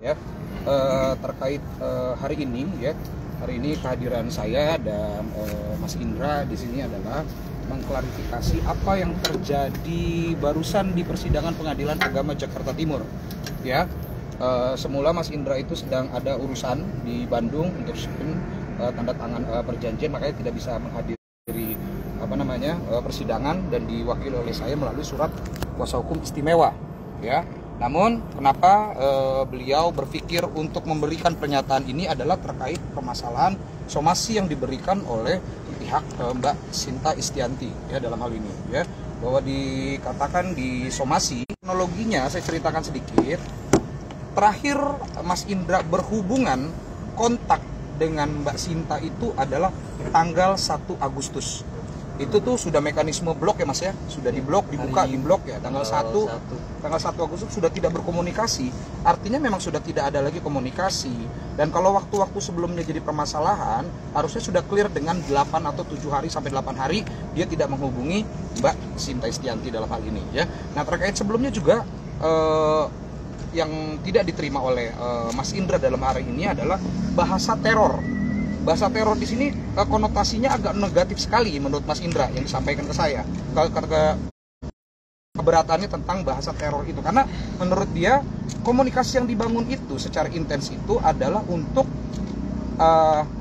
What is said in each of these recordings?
ya terkait hari ini ya. Hari ini kehadiran saya dan Mas Indra di sini adalah mengklarifikasi apa yang terjadi barusan di persidangan Pengadilan Agama Jakarta Timur. Ya, semula Mas Indra itu sedang ada urusan di Bandung untuk tanda tangan perjanjian, makanya tidak bisa menghadiri persidangan dan diwakili oleh saya melalui surat kuasa hukum istimewa. Ya. Namun kenapa beliau berpikir untuk memberikan pernyataan ini adalah terkait permasalahan somasi yang diberikan oleh pihak Mbak Sinta Istianti ya dalam hal ini ya, bahwa dikatakan di somasi teknologinya. Saya ceritakan sedikit. Terakhir Mas Indra berhubungan kontak dengan Mbak Sinta itu adalah tanggal 1 Agustus. Itu tuh sudah mekanisme blok ya Mas ya, sudah diblok, dibuka, diblok ya, tanggal 1 Agustus sudah tidak berkomunikasi. Artinya memang sudah tidak ada lagi komunikasi. Dan kalau waktu-waktu sebelumnya jadi permasalahan, harusnya sudah clear dengan 8 atau 7 hari sampai 8 hari dia tidak menghubungi Mbak Sinta Istianti dalam hal ini ya. Nah, terkait sebelumnya juga yang tidak diterima oleh Mas Indra dalam hari ini adalah bahasa teror. Bahasa teror di sini konotasinya agak negatif sekali menurut Mas Indra yang disampaikan ke saya. Keberatannya tentang bahasa teror itu, karena menurut dia komunikasi yang dibangun itu secara intens itu adalah untuk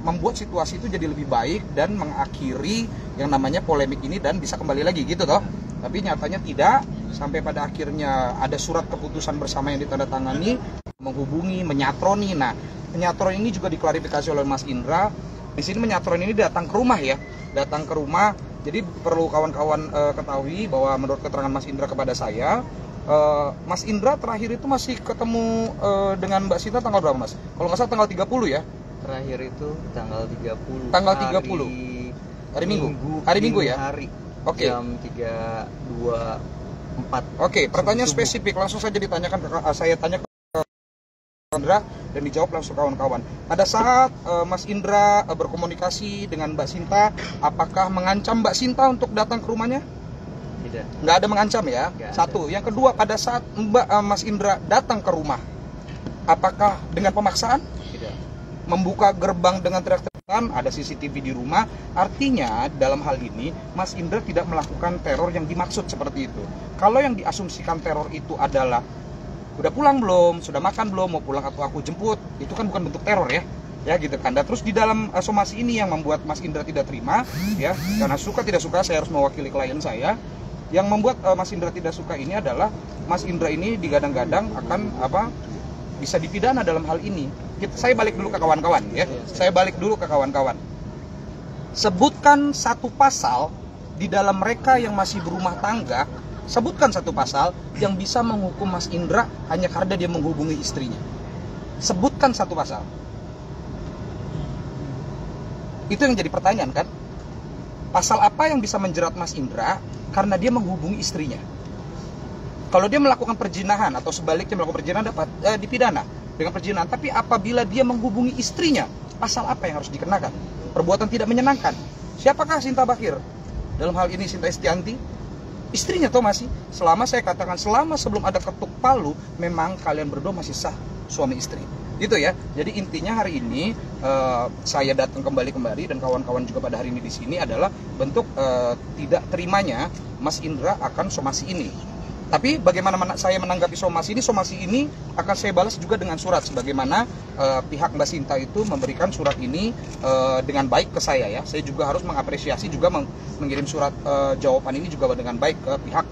membuat situasi itu jadi lebih baik dan mengakhiri yang namanya polemik ini dan bisa kembali lagi gitu toh. Tapi nyatanya tidak, sampai pada akhirnya ada surat keputusan bersama yang ditandatangani, menghubungi, menyatroni. Nah, penyatron ini juga diklarifikasi oleh Mas Indra. Di sini menyatron ini datang ke rumah ya, datang ke rumah. Jadi perlu kawan-kawan ketahui bahwa menurut keterangan Mas Indra kepada saya, Mas Indra terakhir itu masih ketemu dengan Mbak Sinta tanggal berapa Mas? Kalau nggak salah tanggal 30 ya? Terakhir itu tanggal 30. Tanggal 30. Hari Minggu. Hari Minggu ya? Hari. Oke. Jam 3.24. Oke, pertanyaan spesifik langsung saja ditanyakan saya tanya ke Indra dan dijawab langsung kawan-kawan. Pada saat Mas Indra berkomunikasi dengan Mbak Sinta, apakah mengancam Mbak Sinta untuk datang ke rumahnya? Tidak. Nggak ada mengancam ya? Nggak Satu. ada. Yang kedua, pada saat Mas Indra datang ke rumah, apakah dengan pemaksaan? Tidak. Membuka gerbang dengan teriak-teriakan? Ada CCTV di rumah. Artinya dalam hal ini Mas Indra tidak melakukan teror yang dimaksud seperti itu. Kalau yang diasumsikan teror itu adalah udah pulang belum, sudah makan belum, mau pulang atau aku jemput, itu kan bukan bentuk teror ya, ya gitu kan. Dan terus di dalam somasi ini yang membuat Mas Indra tidak terima, ya, karena suka tidak suka saya harus mewakili klien saya. Yang membuat Mas Indra tidak suka ini adalah Mas Indra ini digadang-gadang akan bisa dipidana dalam hal ini. Saya balik dulu ke kawan-kawan ya, saya balik dulu ke kawan-kawan. Sebutkan satu pasal di dalam mereka yang masih berumah tangga. Sebutkan satu pasal yang bisa menghukum Mas Indra hanya karena dia menghubungi istrinya. Sebutkan satu pasal. Itu yang jadi pertanyaan kan? Pasal apa yang bisa menjerat Mas Indra karena dia menghubungi istrinya? Kalau dia melakukan perzinahan atau sebaliknya melakukan perzinahan dapat dipidana dengan perzinahan. Tapi apabila dia menghubungi istrinya, pasal apa yang harus dikenakan? Perbuatan tidak menyenangkan. Siapakah Sinta Bakir? Dalam hal ini Sinta Istianti, istrinya toh masih. Selama saya katakan selama sebelum ada ketuk palu, memang kalian berdua masih sah suami istri. Gitu ya. Jadi intinya hari ini saya datang kembali dan kawan-kawan juga pada hari ini di sini adalah bentuk tidak terimanya Mas Indra akan somasi ini. Tapi bagaimana saya menanggapi somasi ini akan saya balas juga dengan surat, sebagaimana pihak Mbak Sinta itu memberikan surat ini dengan baik ke saya ya. Saya juga harus mengapresiasi juga mengirim surat jawaban ini juga dengan baik ke pihak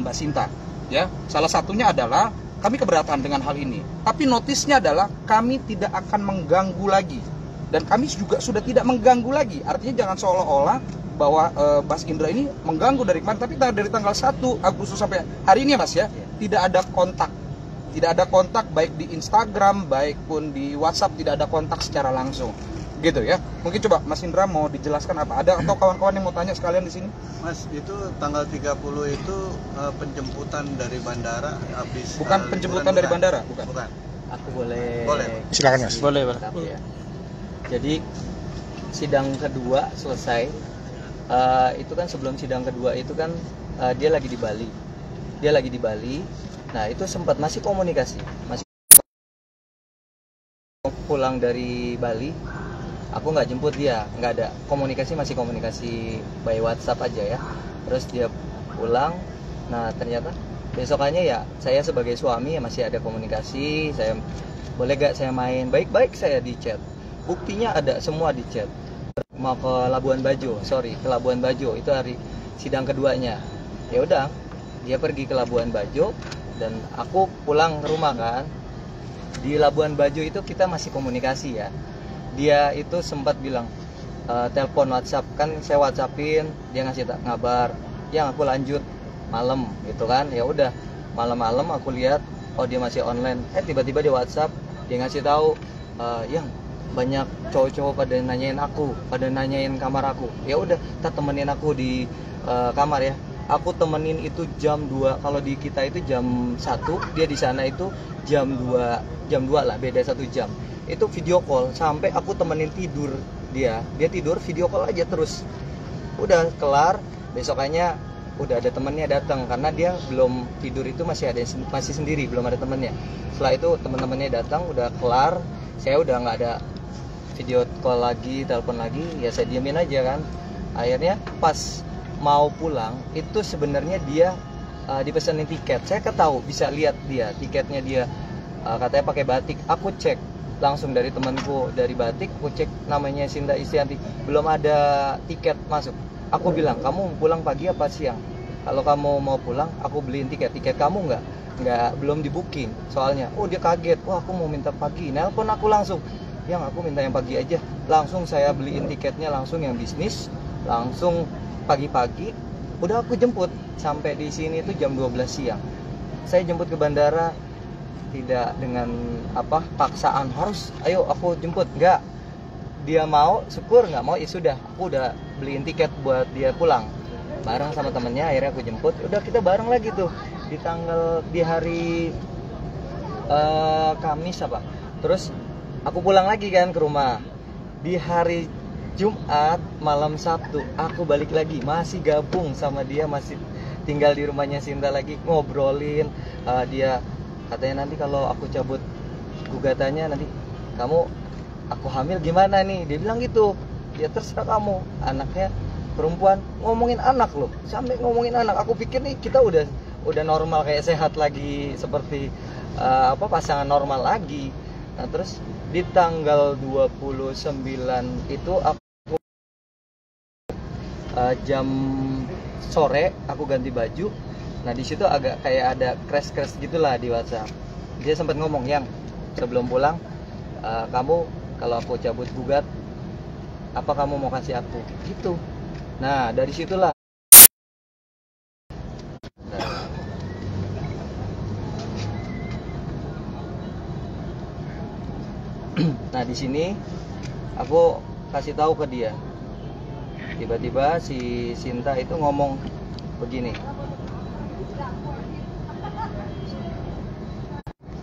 Mbak Sinta ya. Salah satunya adalah kami keberatan dengan hal ini, tapi notisnya adalah kami tidak akan mengganggu lagi, dan kami juga sudah tidak mengganggu lagi. Artinya jangan seolah-olah bahwa Mas Indra ini mengganggu dari kemarin, tapi dari tanggal 1 Agustus sampai hari ini Mas ya, tidak ada kontak. Tidak ada kontak baik di Instagram, baik pun di WhatsApp, tidak ada kontak secara langsung. Gitu ya. Mungkin coba Mas Indra mau dijelaskan apa? Ada atau kawan-kawan yang mau tanya sekalian di sini? Mas, itu tanggal 30 itu penjemputan dari bandara habis. Bukan penjemputan dari bandara, bukan. Bukan. Aku boleh. Silakan Mas. Boleh. Ya. Jadi sidang kedua selesai. Itu kan sebelum sidang kedua itu kan dia lagi di Bali. Nah, itu sempat masih komunikasi, pulang dari Bali, aku nggak jemput dia, nggak ada komunikasi, masih komunikasi by WhatsApp aja ya. Terus dia pulang, nah ternyata besokannya ya saya sebagai suami ya masih ada komunikasi, saya boleh gak saya main, baik-baik saya di chat, buktinya ada semua di chat. Mau ke Labuan Bajo, ke Labuan Bajo itu hari sidang keduanya. Ya udah, dia pergi ke Labuan Bajo dan aku pulang ke rumah kan. Di Labuan Bajo itu kita masih komunikasi ya. Dia itu sempat bilang telepon WhatsApp, kan saya WhatsAppin, dia ngasih ngabar, yang aku lanjut malam gitu kan. Ya udah, malam-malam aku lihat oh dia masih online. Tiba-tiba di WhatsApp dia ngasih tahu yang banyak cowok-cowok pada nanyain aku, pada nanyain kamar aku. Ya udah, kita temenin aku di kamar ya. Aku temenin itu jam 2. Kalau di kita itu jam 1, dia di sana itu jam 2 lah, beda 1 jam. Itu video call sampai aku temenin tidur dia tidur video call aja terus. Udah kelar, besokannya udah ada temennya datang karena dia belum tidur itu masih sendiri, belum ada temennya. Setelah itu teman-temannya datang, udah kelar, saya udah nggak ada video call lagi, telepon lagi, ya saya diamin aja kan. Akhirnya pas mau pulang itu sebenarnya dia dipesanin tiket. Saya ketahu, bisa lihat dia tiketnya dia katanya pakai Batik. Aku cek langsung dari temanku dari Batik, aku cek namanya Sinta Istianti, belum ada tiket masuk. Aku bilang, kamu pulang pagi apa siang? Kalau kamu mau pulang, aku beliin tiket kamu nggak belum di booking soalnya. Oh dia kaget, wah aku mau minta pagi, nelpon aku langsung, yang aku minta yang pagi aja. Langsung saya beliin tiketnya langsung yang bisnis, langsung pagi-pagi udah aku jemput. Sampai di sini itu jam 12 siang saya jemput ke bandara, tidak dengan paksaan harus ayo aku jemput, enggak. Dia mau, syukur, nggak mau ya sudah, aku udah beliin tiket buat dia pulang bareng sama temennya. Akhirnya aku jemput, udah kita bareng lagi tuh di hari Kamis terus aku pulang lagi kan ke rumah. Di hari Jumat malam Sabtu aku balik lagi, masih gabung sama dia, masih tinggal di rumahnya Sinta lagi, ngobrolin. Dia katanya nanti kalau aku cabut gugatannya, nanti aku hamil gimana nih, dia bilang gitu. Ya terserah kamu, anaknya perempuan, ngomongin anak loh, sampai ngomongin anak. Aku pikir nih kita udah normal, kayak sehat lagi, seperti pasangan normal lagi. Nah terus di tanggal 29 itu aku jam sore aku ganti baju. Nah di situ agak kayak ada crash gitulah di WhatsApp. Dia sempat ngomong, yang sebelum pulang kamu kalau aku cabut gugat, apa kamu mau kasih aku gitu. Nah dari situlah nah di sini aku kasih tahu ke dia. Tiba-tiba si Sinta itu ngomong begini,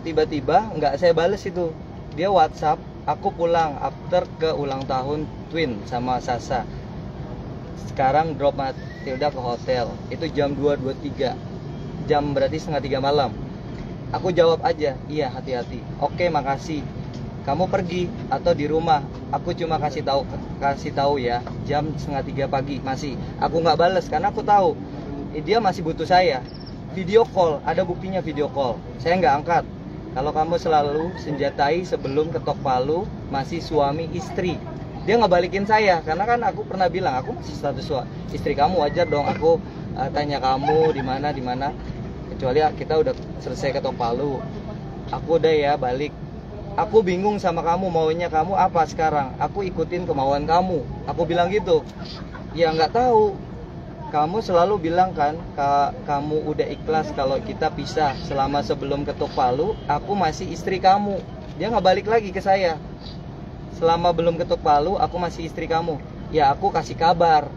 tiba-tiba nggak saya bales itu, dia WhatsApp aku pulang after ke ulang tahun Twin sama Sasa, sekarang drop Matilda ke hotel. Itu jam 2.23, jam berarti 2:30 malam. Aku jawab aja, iya hati-hati, oke makasih, kamu pergi atau di rumah, aku cuma kasih tahu ya, jam 2:30 pagi masih. Aku nggak bales karena aku tahu dia masih butuh saya. Video call, ada buktinya video call, saya nggak angkat. Kalau kamu selalu senjatai sebelum ketok palu, masih suami istri. Dia ngebalikin saya, karena kan aku pernah bilang aku masih status istri kamu, wajar dong aku tanya kamu di mana, kecuali kita udah selesai ketok palu. Aku udah ya balik. Aku bingung sama kamu, maunya kamu apa sekarang? Aku ikutin kemauan kamu. Aku bilang gitu. Ya nggak tahu. Kamu selalu bilang kan, kamu udah ikhlas kalau kita pisah. Selama sebelum ketok palu, aku masih istri kamu. Dia nggak balik lagi ke saya. Selama belum ketok palu, aku masih istri kamu. Ya aku kasih kabar.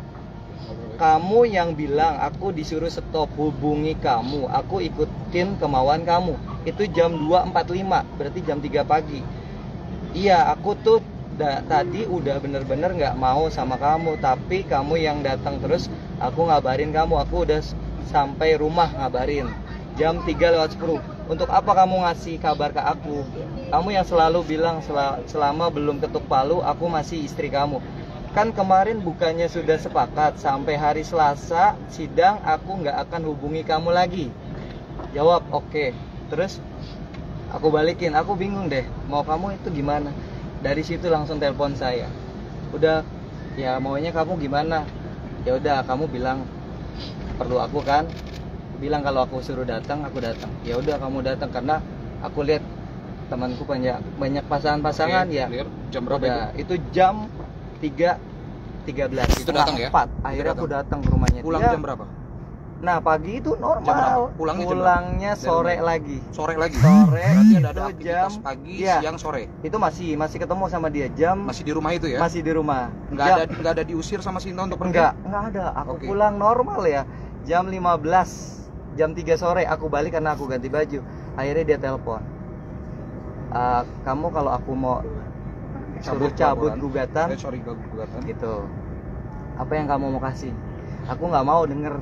Kamu yang bilang aku disuruh stop hubungi kamu. Aku ikutin kemauan kamu. Itu jam 2.45, berarti jam 3 pagi. Iya, aku tuh tadi udah bener-bener nggak mau sama kamu, tapi kamu yang datang terus. Aku ngabarin kamu, aku udah sampai rumah ngabarin jam 3:10. Untuk apa kamu ngasih kabar ke aku? Kamu yang selalu bilang selama belum ketuk palu aku masih istri kamu. Kan kemarin bukannya sudah sepakat sampai hari Selasa sidang aku nggak akan hubungi kamu lagi. Jawab oke. Terus aku balikin, aku bingung deh mau kamu itu gimana. Dari situ langsung telepon saya. Udah, ya maunya kamu gimana? Ya udah, kamu bilang perlu aku kan? Bilang kalau aku suruh datang, aku datang. Ya udah, kamu datang karena aku lihat temanku banyak pasangan-pasangan. Oke, ya. clear. Jam berapa Udah, itu jam 3.13. Itu datang ya? 4. Akhirnya aku datang ke rumahnya. Pulang dia. jam berapa? Nah, pagi itu Jam berapa? normal. Pulangnya jam Sore berapa? lagi. Sore lagi. Sore Berarti ada itu aktivitas jam pagi, ya, siang, sore. Itu masih ketemu sama dia jam Masih di rumah itu ya? masih di rumah. Nggak ada diusir sama Sinta untuk pergi? Enggak ada. Aku Oke. pulang normal ya. Jam 15, jam 3 sore aku balik karena aku ganti baju. Akhirnya dia telepon. Kamu kalau aku mau suruh cabut gugatan gugatan. gitu. Apa yang kamu mau kasih? Aku nggak mau denger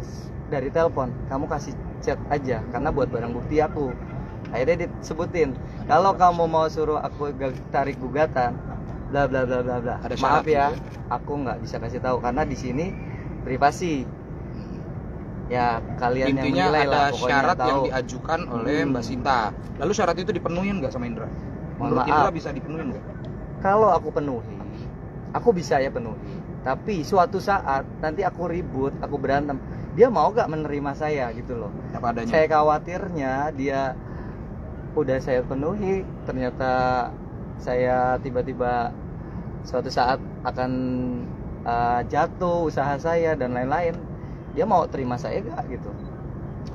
dari telepon. Kamu kasih chat aja karena buat barang bukti aku. Akhirnya disebutin, kalau kamu mau suruh aku tarik gugatan, bla bla bla bla bla. Ada Maaf syarat ya, gitu aku nggak bisa kasih tahu karena di sini privasi. Ya kalian yang Intinya menilai ada lah. Pokoknya syarat tahu. yang diajukan oleh Mbak Sinta. Lalu syarat itu dipenuhin nggak sama Indra? Menurut Mohon Indra maaf. bisa dipenuhin nggak? Kalau aku penuhi, aku bisa ya penuhi. Tapi suatu saat nanti aku ribut, aku berantem, dia mau gak menerima saya gitu loh. Apa adanya? Saya khawatirnya dia udah saya penuhi, ternyata saya tiba-tiba suatu saat akan jatuh usaha saya dan lain-lain. Dia mau terima saya gak gitu?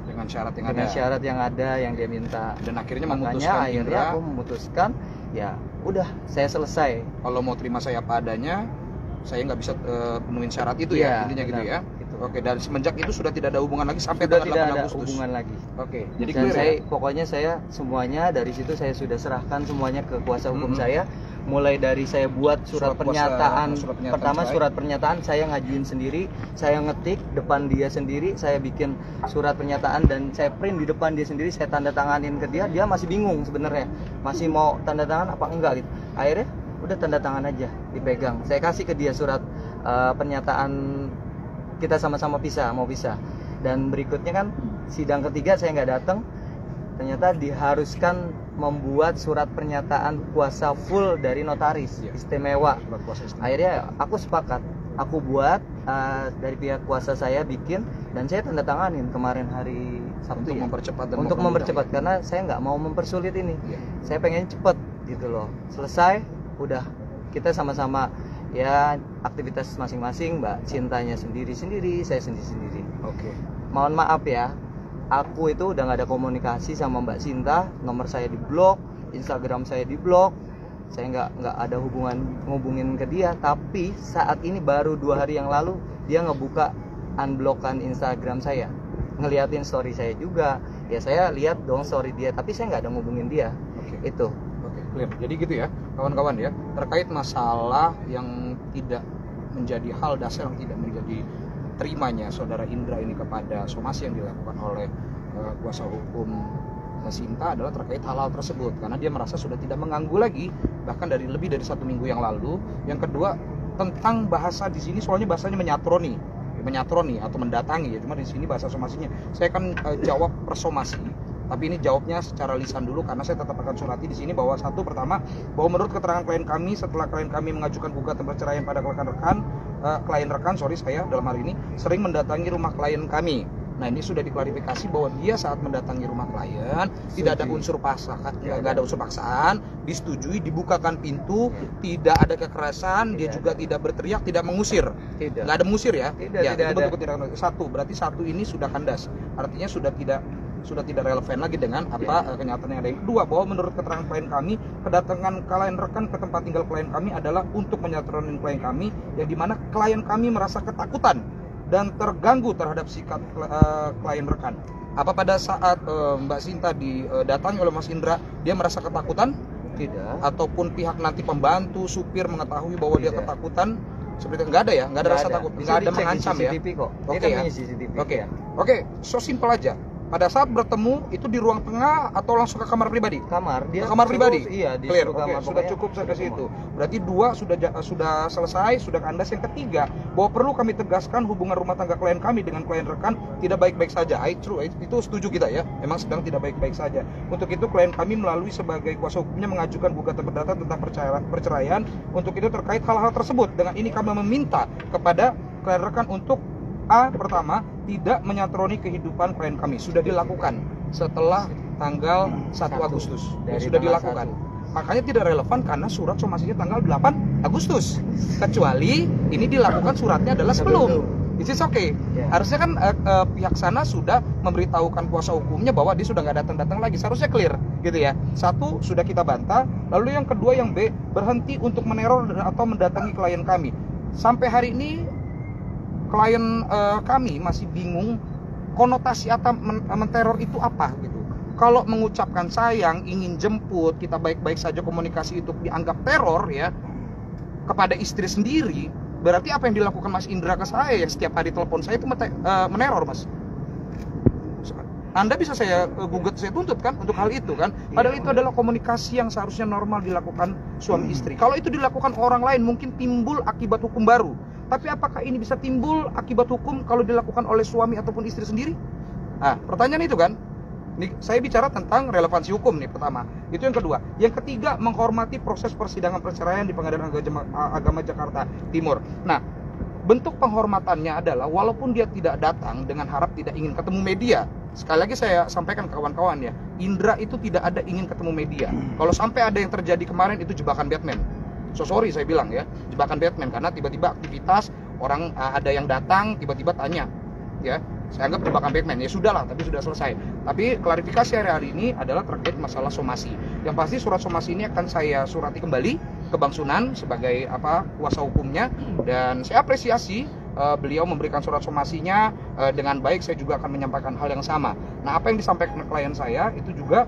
Dengan syarat yang Dengan ada. syarat yang ada yang dia minta. Dan akhirnya Makanya memutuskan akhirnya Indra, aku memutuskan, ya udah saya selesai. kalau mau terima saya apa adanya, saya nggak bisa penuhin syarat itu Iya, ya, intinya gitu benar. ya. Gitu. Oke, dan semenjak itu sudah tidak ada hubungan lagi sampai Sudah tanggal tidak 8 ada Agustus. hubungan lagi. Oke, jadi Dan clear saya ya. pokoknya saya semuanya dari situ saya sudah serahkan semuanya ke kuasa hukum Mm-mm. saya. Mulai dari saya buat surat pernyataan. surat pernyataan Pertama cerai. surat pernyataan saya ngajuin sendiri, saya ngetik depan dia sendiri, saya bikin surat pernyataan dan saya print di depan dia sendiri, saya tanda tanganin ke dia. Dia masih bingung sebenarnya, masih mau tanda tangan apa enggak gitu. Akhirnya udah tanda tangan aja, dipegang. Saya kasih ke dia surat pernyataan kita sama-sama mau pisah. Dan berikutnya kan sidang ketiga saya nggak datang, ternyata diharuskan membuat surat pernyataan kuasa full dari notaris istimewa. Surat kuasa istimewa. Akhirnya aku sepakat, aku buat dari pihak kuasa saya bikin dan saya tanda tanganin kemarin hari Sabtu Untuk ya. mempercepat dan Untuk mempermudah mempercepat ya. karena saya nggak mau mempersulit ini. Iya. Saya pengen cepet gitu loh, selesai udah kita sama-sama ya aktivitas masing-masing. Mbak Cintanya sendiri-sendiri, saya sendiri-sendiri. Oke. Mohon maaf ya, aku itu udah nggak ada komunikasi sama Mbak Sinta, nomor saya diblok, Instagram saya diblok, saya nggak ada ngubungin ke dia. Tapi saat ini baru 2 hari yang lalu dia ngebuka unblockan Instagram saya, ngeliatin story saya juga. Ya saya lihat dong story dia, tapi saya nggak ada ngubungin dia. Oke. Itu. Oke, clear. Jadi gitu ya, kawan-kawan ya, terkait masalah yang tidak menjadi hal dasar, yang tidak menjadi terimanya saudara Indra ini kepada somasi yang dilakukan oleh kuasa hukum Sinta adalah terkait hal-hal tersebut, karena dia merasa sudah tidak mengganggu lagi, bahkan dari lebih dari 1 minggu yang lalu. Yang kedua, tentang bahasa di sini soalnya bahasanya menyatroni atau mendatangi ya, cuma di sini bahasa somasinya saya akan jawab persomasi. Tapi ini jawabnya secara lisan dulu karena saya tetap akan surati di sini bahwa pertama bahwa menurut keterangan klien kami setelah klien kami mengajukan gugatan perceraian pada klien rekan saya dalam hari ini sering mendatangi rumah klien kami. Nah, ini sudah diklarifikasi bahwa dia saat mendatangi rumah klien tidak ada unsur paksaan, nggak ada unsur paksaan, disetujui, dibukakan pintu, tidak ada kekerasan, dia juga tidak berteriak, tidak mengusir, Tidak. nggak ada mengusir ya. Tidak Ya, itu ada. bentuk tidak. Berarti satu ini sudah kandas, artinya sudah tidak relevan lagi dengan apa kenyataan yang ada. Yang kedua, bahwa menurut keterangan klien kami, kedatangan klien rekan ke tempat tinggal klien kami adalah untuk menyatronin klien kami, yang dimana klien kami merasa ketakutan dan terganggu terhadap sikap klien rekan. Apa pada saat Mbak Sinta didatangi oleh Mas Indra, dia merasa ketakutan? Tidak. Ataupun pihak nanti pembantu, supir mengetahui bahwa dia Tidak. ketakutan? Seperti itu, nggak ada ya? Nggak ada rasa takut? Bisa Nggak ada dicek di mengancam ya? CCTV kok. Dia Oke kan ya. punya CCTV. Oke, ya. oke, so simple aja. Pada saat bertemu itu di ruang tengah atau langsung ke kamar pribadi? Kamar dia Ke kamar pribadi? iya di Clear. suruh Oke, kamar, sudah pokoknya cukup sampai sudah situ. semua. Berarti 2 sudah selesai, sudah kandas. Yang ketiga, bahwa perlu kami tegaskan hubungan rumah tangga klien kami dengan klien rekan tidak baik-baik saja. True, itu setuju kita ya. Memang sedang tidak baik-baik saja. Untuk itu klien kami melalui sebagai kuasa hukumnya mengajukan gugatan perdata tentang perceraian. Untuk itu terkait hal-hal tersebut, dengan ini kami meminta kepada klien rekan untuk pertama, tidak menyatroni kehidupan klien kami. Sudah dilakukan setelah tanggal 1 Agustus. Ya, sudah dilakukan. Makanya tidak relevan karena surat somasinya tanggal 8 Agustus. Kecuali ini dilakukan suratnya adalah sebelum. It's okay. Harusnya kan pihak sana sudah memberitahukan kuasa hukumnya bahwa dia sudah nggak datang lagi. Seharusnya clear gitu ya. 1 sudah kita bantah. Lalu yang kedua, yang B, berhenti untuk meneror atau mendatangi klien kami. Sampai hari ini klien kami masih bingung konotasi atau menteror itu apa gitu. Kalau mengucapkan sayang, ingin jemput, kita baik-baik saja, komunikasi itu dianggap teror ya kepada istri sendiri, berarti apa yang dilakukan Mas Indra ke saya yang setiap hari telepon saya itu meneror, Mas. Anda bisa saya gugat, saya tuntut kan untuk hal itu kan. Padahal itu adalah komunikasi yang seharusnya normal dilakukan suami istri. Kalau itu dilakukan orang lain mungkin timbul akibat hukum baru. Tapi apakah ini bisa timbul akibat hukum kalau dilakukan oleh suami ataupun istri sendiri? Nah, pertanyaan itu kan. Ini saya bicara tentang relevansi hukum nih pertama. Itu yang kedua. Yang ketiga, menghormati proses persidangan perceraian di Pengadilan Agama Jakarta Timur. Nah, bentuk penghormatannya adalah walaupun dia tidak datang dengan harap tidak ingin ketemu media. Sekali lagi saya sampaikan ke kawan-kawan ya, Indra itu tidak ada ingin ketemu media. Kalau sampai ada yang terjadi kemarin itu jebakan Batman. So sorry saya bilang ya, jebakan Batman karena tiba-tiba aktivitas orang ada yang datang tiba-tiba tanya, ya saya anggap jebakan Batman. Ya sudahlah, tapi sudah selesai. Tapi klarifikasi hari ini adalah terkait masalah somasi. Yang pasti surat somasi ini akan saya surati kembali ke Bang Sunan sebagai kuasa hukumnya, dan saya apresiasi beliau memberikan surat somasinya dengan baik. Saya juga akan menyampaikan hal yang sama. Nah, apa yang disampaikan klien saya itu juga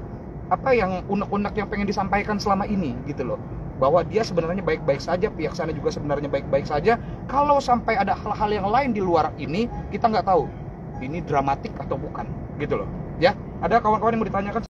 apa yang unek-unek yang pengen disampaikan selama ini gitu loh, bahwa dia sebenarnya baik-baik saja, pihak sana juga sebenarnya baik-baik saja. Kalau sampai ada hal-hal yang lain di luar ini, kita nggak tahu ini dramatik atau bukan gitu loh ya. Ada kawan-kawan yang mau ditanyakan?